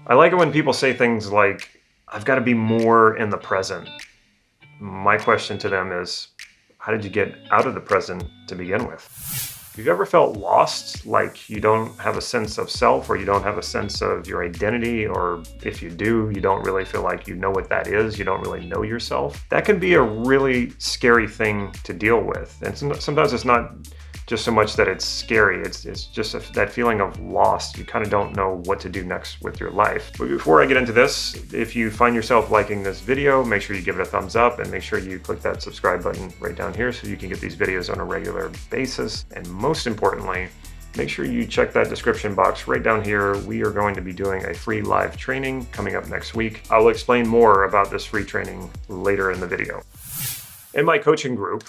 I like it when people say things like, I've got to be more in the present. My question to them is, how did you get out of the present to begin with? Have you ever felt lost, like you don't have a sense of self or you don't have a sense of your identity, or if you do, you don't really feel like you know what that is, you don't really know yourself? That can be a really scary thing to deal with. And sometimes it's not just so much that it's scary, it's just that feeling of lost. You kind of don't know what to do next with your life. But before I get into this, if you find yourself liking this video, make sure you give it a thumbs up and make sure you click that subscribe button right down here so you can get these videos on a regular basis. And most importantly, make sure you check that description box right down here. We are going to be doing a free live training coming up next week. I'll explain more about this free training later in the video. In my coaching group,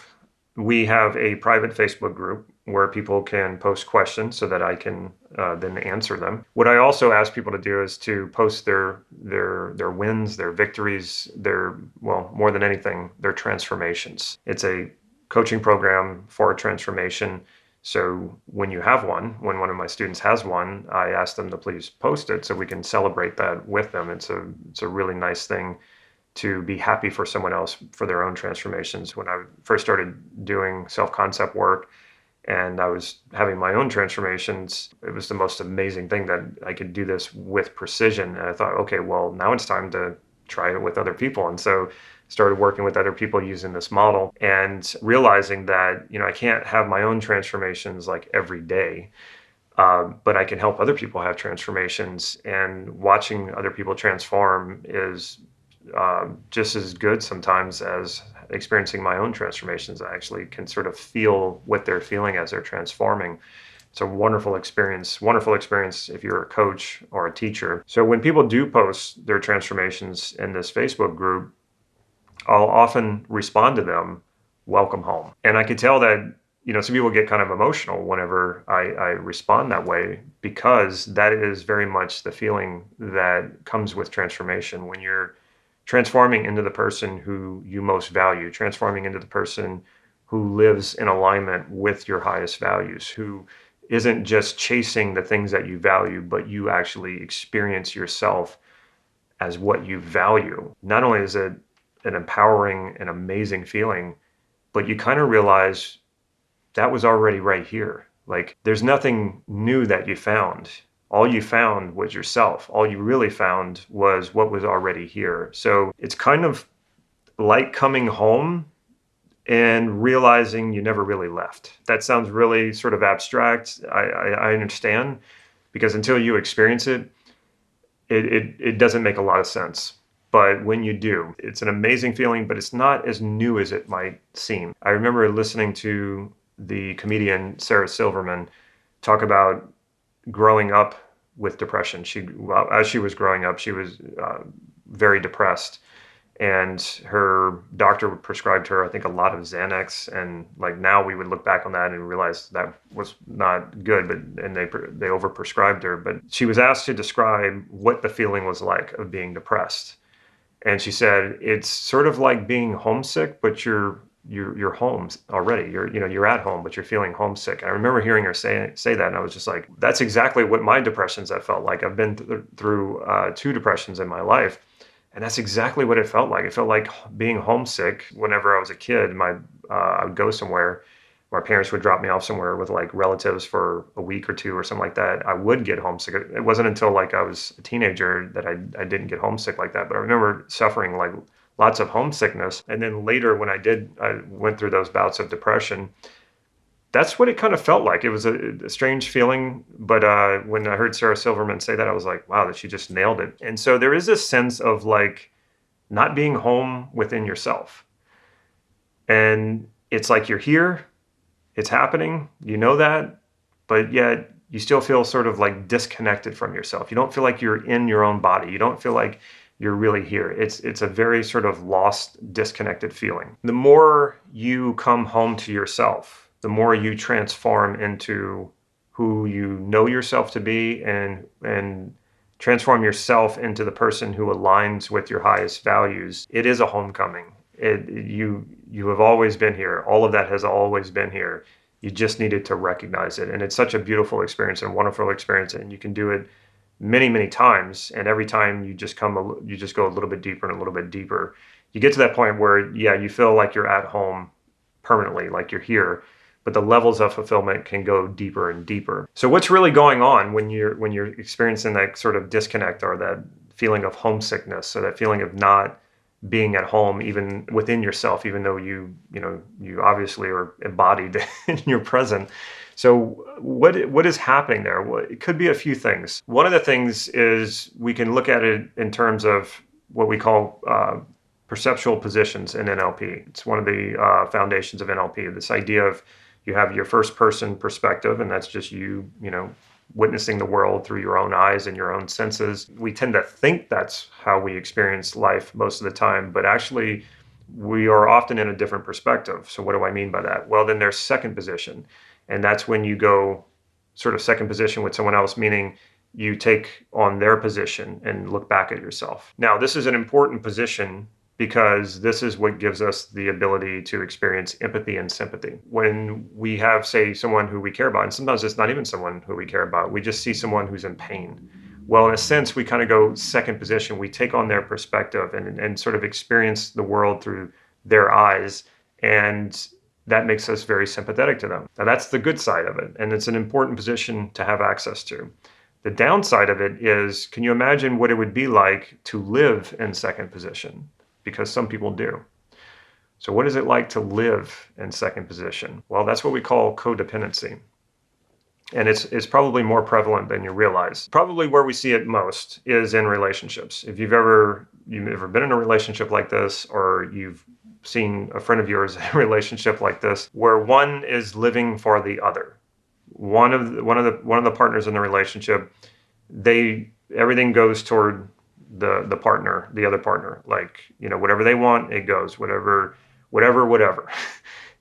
we have a private Facebook group where people can post questions so that I can then answer them. What I also ask people to do is to post their wins, their victories, more than anything, their transformations. It's a coaching program for transformation. So when you have one, when one of my students has one, I ask them to please post it so we can celebrate that with them. It's a really nice thing to be happy for someone else for their own transformations. When I first started doing self-concept work and I was having my own transformations, it was the most amazing thing that I could do this with precision. And I thought, okay, well, now it's time to try it with other people. And so started working with other people using this model and realizing that, I can't have my own transformations like every day. But I can help other people have transformations, and watching other people transform is just as good sometimes as experiencing my own transformations. I actually can sort of feel what they're feeling as they're transforming. It's a wonderful experience if you're a coach or a teacher. So when people do post their transformations in this Facebook group, I'll often respond to them, welcome home. And I could tell that, some people get kind of emotional whenever I respond that way, because that is very much the feeling that comes with transformation. When you're transforming into the person who you most value, transforming into the person who lives in alignment with your highest values, who isn't just chasing the things that you value, but you actually experience yourself as what you value. Not only is it an empowering and amazing feeling, but you kind of realize that was already right here. Like, there's nothing new that you found. All you found was yourself. All you really found was what was already here. So it's kind of like coming home and realizing you never really left. That sounds really sort of abstract. I understand, because until you experience it, it doesn't make a lot of sense. But when you do, it's an amazing feeling, but it's not as new as it might seem. I remember listening to the comedian Sarah Silverman talk about growing up with depression. As she was growing up, she was very depressed, and her doctor prescribed her, I think, a lot of Xanax. And like, now we would look back on that and realize that was not good, and they overprescribed her. But she was asked to describe what the feeling was like of being depressed, and she said it's sort of like being homesick, but you're home already. You're at home, but you're feeling homesick. And I remember hearing her say that, and I was just like, that's exactly what my depressions have felt like. I've been through 2 depressions in my life, and that's exactly what it felt like. It felt like being homesick. Whenever I was a kid, I would go somewhere. My parents would drop me off somewhere with like relatives for a week or 2 or something like that. I would get homesick. It wasn't until like I was a teenager that I didn't get homesick like that. But I remember suffering like lots of homesickness. And then later, when I went through those bouts of depression, that's what it kind of felt like. It was a strange feeling. But when I heard Sarah Silverman say that, I was like, wow, that she just nailed it. And so there is this sense of like not being home within yourself. And it's like you're here, it's happening, that, but yet you still feel sort of like disconnected from yourself. You don't feel like you're in your own body. You don't feel like you're really here. It's a very sort of lost, disconnected feeling. The more you come home to yourself, the more you transform into who you know yourself to be, and transform yourself into the person who aligns with your highest values. It is a homecoming. You have always been here. All of that has always been here. You just needed to recognize it. And it's such a beautiful experience and wonderful experience. And you can do it many, many times, and every time you just go a little bit deeper and a little bit deeper. You get to that point where, yeah, you feel like you're at home permanently, like you're here, but the levels of fulfillment can go deeper and deeper. So what's really going on when you're experiencing that sort of disconnect, or that feeling of homesickness, or that feeling of not being at home even within yourself, even though you obviously are embodied in your present. So what is happening there? Well, it could be a few things. One of the things is we can look at it in terms of what we call perceptual positions in NLP. It's one of the foundations of NLP. This idea of you have your first person perspective, and that's just you witnessing the world through your own eyes and your own senses. We tend to think that's how we experience life most of the time, but actually we are often in a different perspective. So what do I mean by that? Well, then there's second position. And that's when you go sort of second position with someone else, meaning you take on their position and look back at yourself. Now, this is an important position because this is what gives us the ability to experience empathy and sympathy. When we have, say, someone who we care about, and sometimes it's not even someone who we care about, we just see someone who's in pain. Well, in a sense, we kind of go second position. We take on their perspective and sort of experience the world through their eyes. And that makes us very sympathetic to them. Now, that's the good side of it. And it's an important position to have access to. The downside of it is, can you imagine what it would be like to live in second position? Because some people do. So what is it like to live in second position? Well, that's what we call codependency. And it's probably more prevalent than you realize. Probably where we see it most is in relationships. If you've ever been in a relationship like this, or you've seen a friend of yours in a relationship like this, where one is living for the other. One of the partners in the relationship, everything goes toward the partner, the other partner. Like, whatever they want, it goes. Whatever.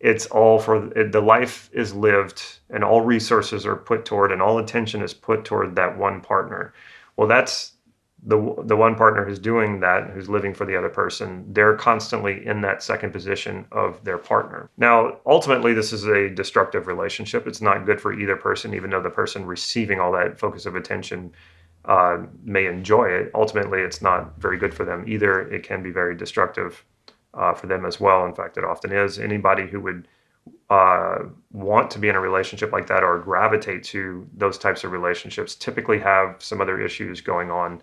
It's all the life is lived, and all resources are put toward, and all attention is put toward that one partner. Well, that's the one partner who's doing that, who's living for the other person. They're constantly in that second position of their partner. Now, ultimately, this is a destructive relationship. It's not good for either person, even though the person receiving all that focus of attention may enjoy it. Ultimately, it's not very good for them either. It can be very destructive for them as well. In fact, it often is. Anybody who would want to be in a relationship like that, or gravitate to those types of relationships, typically have some other issues going on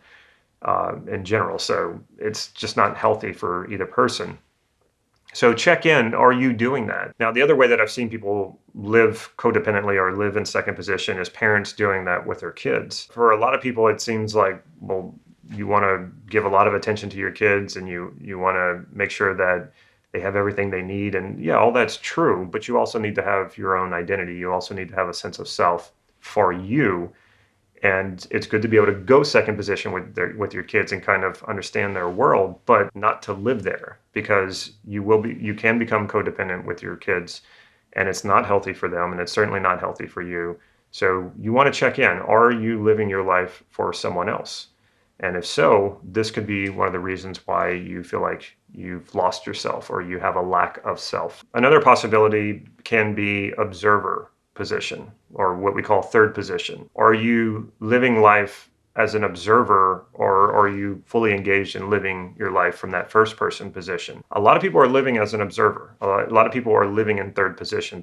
in general. So it's just not healthy for either person. So check in, are you doing that? Now, the other way that I've seen people live codependently or live in second position is parents doing that with their kids. For a lot of people, it seems like, well, you want to give a lot of attention to your kids, and you want to make sure that they have everything they need. And yeah, all that's true, but you also need to have your own identity. You also need to have a sense of self for you. And it's good to be able to go second position with your kids and kind of understand their world, but not to live there, because you can become codependent with your kids, and it's not healthy for them, and it's certainly not healthy for you. So you want to check in. Are you living your life for someone else? And if so, this could be one of the reasons why you feel like you've lost yourself, or you have a lack of self. Another possibility can be observer position, or what we call third position. Are you living life as an observer, or are you fully engaged in living your life from that first person position? A lot of people are living as an observer. A lot of people are living in third position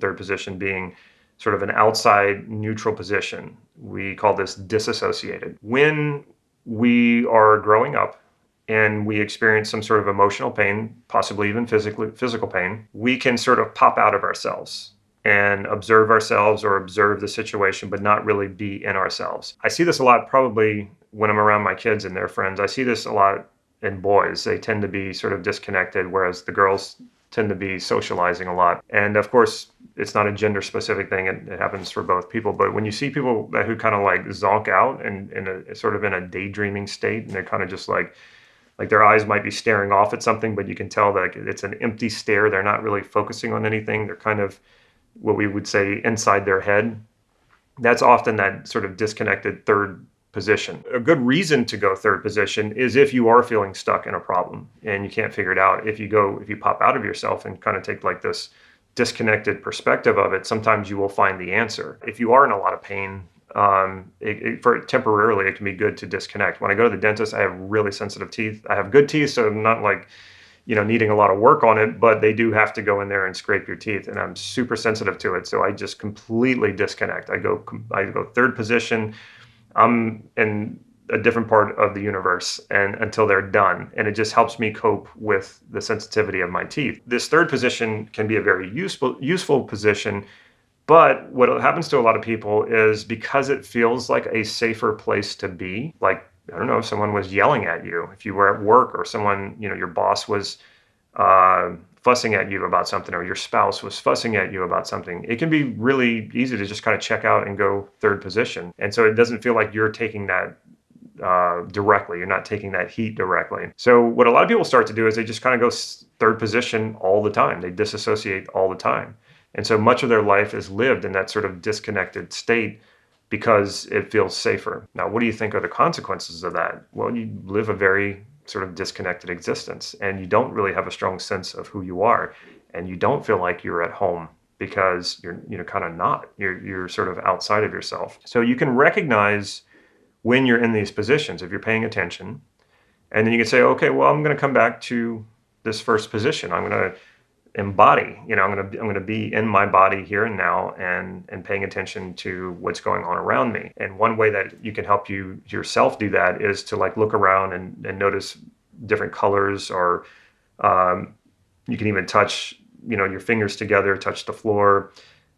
being sort of an outside neutral position. We call this disassociated. When we are growing up and we experience some sort of emotional pain, possibly even physical pain, we can sort of pop out of ourselves and observe ourselves, or observe the situation, but not really be in ourselves. I see this a lot probably when I'm around my kids and their friends. I see this a lot in boys. They tend to be sort of disconnected, whereas the girls tend to be socializing a lot. And of course, it's not a gender specific thing. It happens for both people. But when you see people who kind of like zonk out and in a sort of in a daydreaming state, and they're kind of just like their eyes might be staring off at something, but you can tell that it's an empty stare. They're not really focusing on anything. They're kind of what we would say inside their head. That's often that sort of disconnected third position. A good reason to go third position is if you are feeling stuck in a problem and you can't figure it out. If you pop out of yourself and kind of take like this disconnected perspective of it, sometimes you will find the answer. If you are in a lot of pain For temporarily, it can be good to disconnect. When I go to the dentist, I have really sensitive teeth. I have good teeth, so I'm not like, needing a lot of work on it, but they do have to go in there and scrape your teeth, and I'm super sensitive to it. So I just completely disconnect. I go third position. I'm in a different part of the universe and until they're done. And it just helps me cope with the sensitivity of my teeth. This third position can be a very useful position. But what happens to a lot of people is because it feels like a safer place to be, like, I don't know, if someone was yelling at you, if you were at work, or someone, your boss was fussing at you about something, or your spouse was fussing at you about something, it can be really easy to just kind of check out and go third position. And so it doesn't feel like you're taking that directly. You're not taking that heat directly. So what a lot of people start to do is they just kind of go third position all the time. They disassociate all the time. And so much of their life is lived in that sort of disconnected state because it feels safer. Now, what do you think are the consequences of that? Well, you live a very sort of disconnected existence, and you don't really have a strong sense of who you are, and you don't feel like you're at home because you're kind of not. You're sort of outside of yourself. So you can recognize when you're in these positions if you're paying attention, and then you can say, okay, well, I'm going to come back to this first position. I'm going to embody, I'm going to be in my body here and now, and paying attention to what's going on around me. And one way that you can help yourself do that is to like look around and notice different colors, or you can even touch, your fingers together, touch the floor.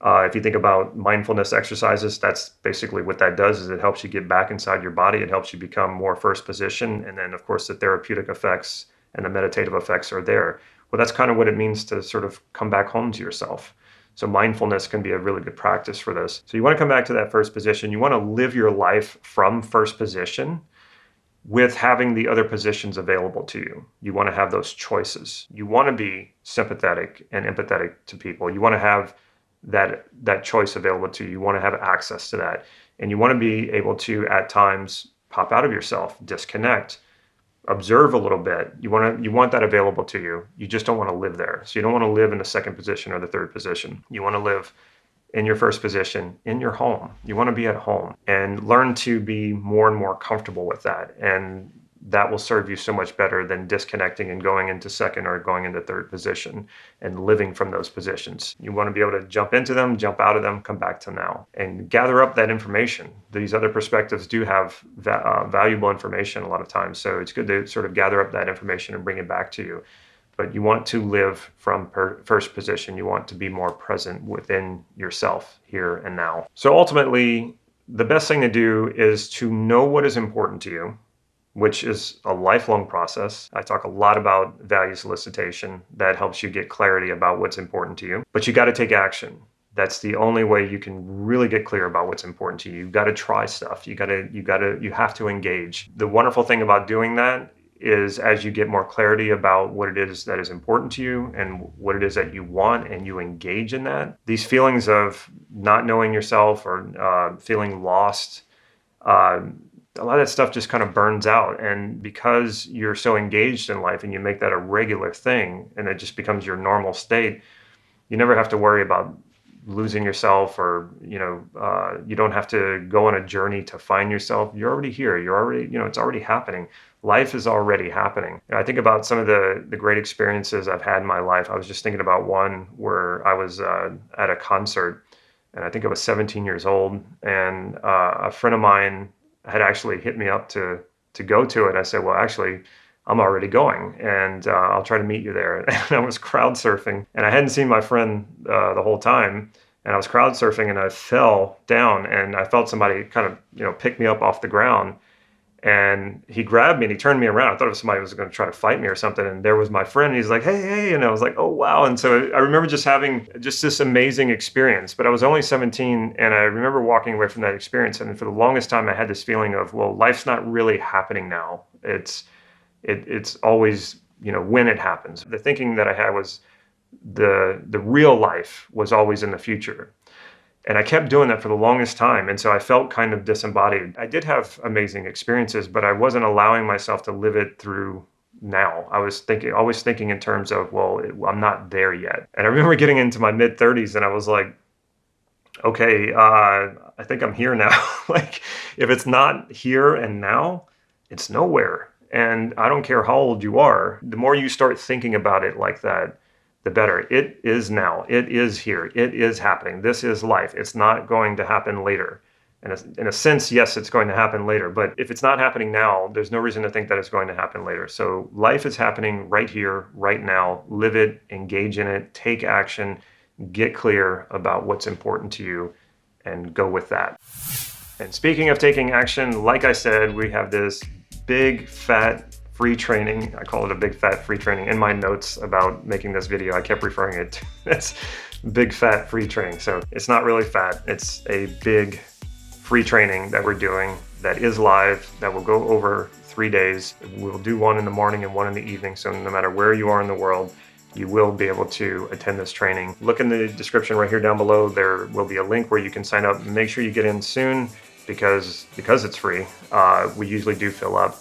If you think about mindfulness exercises, that's basically what that does, is it helps you get back inside your body. It helps you become more first position. And then of course the therapeutic effects and the meditative effects are there. Well, that's kind of what it means to sort of come back home to yourself. So mindfulness can be a really good practice for this. So you want to come back to that first position. You want to live your life from first position with having the other positions available to you. You want to have those choices. You want to be sympathetic and empathetic to people. You want to have that choice available to you. You want to have access to that. And you want to be able to, at times, pop out of yourself, disconnect, observe a little bit. You want that available to you. You just don't want to live there. So you don't want to live in the second position or the third position. You want to live in your first position, in your home. You want to be at home and learn to be more and more comfortable with that. And that will serve you so much better than disconnecting and going into second or going into third position and living from those positions. You want to be able to jump into them, jump out of them, come back to now, and gather up that information. These other perspectives do have valuable information a lot of times, so it's good to sort of gather up that information and bring it back to you. But you want to live from first position. You want to be more present within yourself here and now. So ultimately, the best thing to do is to know what is important to you, which is a lifelong process. I talk a lot about value solicitation. That helps you get clarity about what's important to you. But you got to take action. That's the only way you can really get clear about what's important to you. You've got to try stuff. You have to engage. The wonderful thing about doing that is, as you get more clarity about what it is that is important to you and what it is that you want, and you engage in that, these feelings of not knowing yourself or feeling lost, a lot of that stuff just kind of burns out. And because you're so engaged in life and you make that a regular thing and it just becomes your normal state, you never have to worry about losing yourself, or you don't have to go on a journey to find yourself. You're already here. You're already, it's already happening. Life is already happening. I think about some of the great experiences I've had in my life. I was just thinking about one where I was at a concert, and I think I was 17 years old, and a friend of mine had actually hit me up to go to it. I said, well, actually, I'm already going, and I'll try to meet you there. And I was crowd surfing, and I hadn't seen my friend the whole time, and I was crowd surfing, and I fell down, and I felt somebody kind of pick me up off the ground. And he grabbed me and he turned me around. I thought it was somebody who was going to try to fight me or something. And there was my friend. And he's like, hey. And I was like, oh, wow. And so I remember just having just this amazing experience. But I was only 17. And I remember walking away from that experience. And for the longest time, I had this feeling of, well, life's not really happening now. It's always, when it happens. The thinking that I had was the real life was always in the future. And I kept doing that for the longest time. And so I felt kind of disembodied. I did have amazing experiences, but I wasn't allowing myself to live it through now. I was always thinking in terms of, well, I'm not there yet. And I remember getting into my mid 30s and I was like, okay, I think I'm here now. Like, if it's not here and now, it's nowhere. And I don't care how old you are, the more you start thinking about it like that, the better. It is now. It is here. It is happening. This is life. It's not going to happen later. And in a sense, yes, it's going to happen later. But if it's not happening now, there's no reason to think that it's going to happen later. So life is happening right here, right now. Live it, engage in it, take action, get clear about what's important to you, and go with that. And speaking of taking action, like I said, we have this big fat free training. I call it a big fat free training. In my notes about making this video, I kept referring it to this big fat free training. So it's not really fat. It's a big free training that we're doing that is live, that will go over 3 days. We'll do one in the morning and one in the evening. So no matter where you are in the world, you will be able to attend this training. Look in the description right here down below. There will be a link where you can sign up. Make sure you get in soon because it's free. We usually do fill up,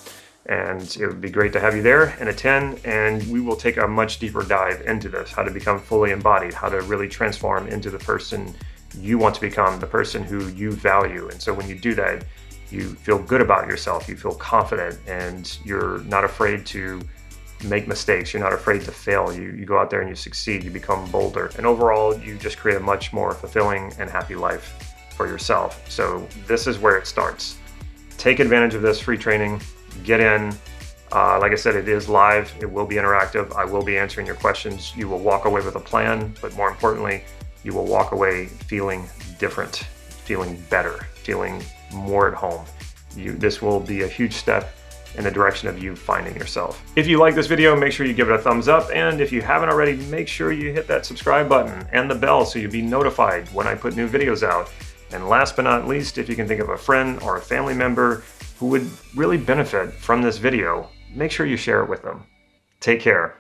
and it would be great to have you there and attend. And we will take a much deeper dive into this, how to become fully embodied, how to really transform into the person you want to become, the person who you value. And so when you do that, you feel good about yourself, you feel confident, and you're not afraid to make mistakes. You're not afraid to fail. You go out there and you succeed. You become bolder. And overall, you just create a much more fulfilling and happy life for yourself. So this is where it starts. Take advantage of this free training. Get in. Like I said, it is live. It will be interactive. I will be answering your questions. You will walk away with a plan, but more importantly, you will walk away feeling different, feeling better, feeling more at home. This will be a huge step in the direction of you finding yourself. If you like this video, make sure you give it a thumbs up. And if you haven't already, make sure you hit that subscribe button and the bell so you'll be notified when I put new videos out. And last but not least, if you can think of a friend or a family member who would really benefit from this video, make sure you share it with them. Take care.